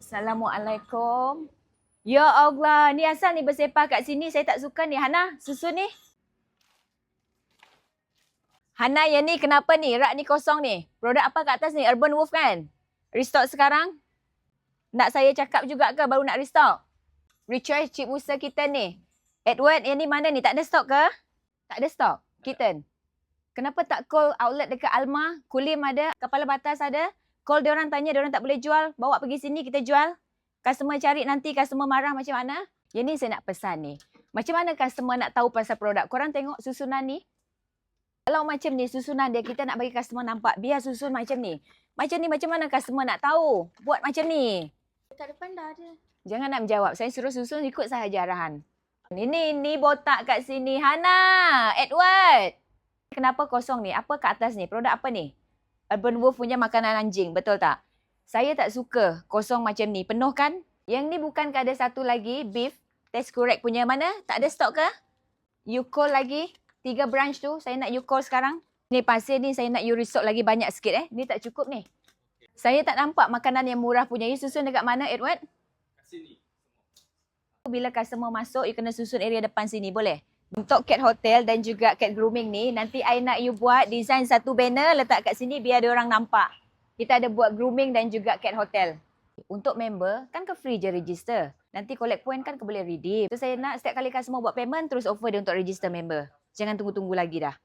Assalamualaikum. Ya Allah, ni asal ni bersepah kat sini. Saya tak suka ni. Hana, susu ni. Hana, yang ni kenapa ni? Rak ni kosong ni. Produk apa kat atas ni? Urban Wolf kan? Restock sekarang? Nak saya cakap juga ke baru nak restock? Rechoice Cik Musa kita ni. Edward, yang ni mana ni? Tak ada stok ke? Tak ada stok? Kitten. Kenapa tak call outlet dekat Alma? Kulim ada, Kepala Batas ada. Call diorang tanya, diorang tak boleh jual. Bawa pergi sini, kita jual. Customer cari nanti, customer marah macam mana? Yang ni saya nak pesan ni. Macam mana customer nak tahu pasal produk? Korang tengok susunan ni. Kalau macam ni susunan dia, kita nak bagi customer nampak. Biar susun macam ni. Macam ni macam mana customer nak tahu? Buat macam ni. Kat depan dah ada. Jangan nak menjawab. Saya suruh susun ikut sahaja arahan. Ni botak kat sini. Hana, Edward. Kenapa kosong ni? Apa kat atas ni? Produk apa ni? Urban Wolf punya makanan anjing. Betul tak? Saya tak suka kosong macam ni. Penuh kan? Yang ni bukan ada satu lagi. Beef. Test correct punya mana? Tak ada stok ke? You call lagi. 3 branch tu. Saya nak you call sekarang. Ni pasir ni saya nak you restock lagi banyak sikit Ni tak cukup ni. Saya tak nampak makanan yang murah punya. You susun dekat mana Edward? Sini. Bila customer masuk, you kena susun area depan sini. Boleh? Untuk cat hotel dan juga cat grooming ni, nanti I nak you buat design satu banner letak kat sini biar dia orang nampak. Kita ada buat grooming dan juga cat hotel. Untuk member, kan ke free je register. Nanti collect point kan ke boleh redeem. So saya nak setiap kali customer buat payment, terus offer dia untuk register member. Jangan tunggu-tunggu lagi dah.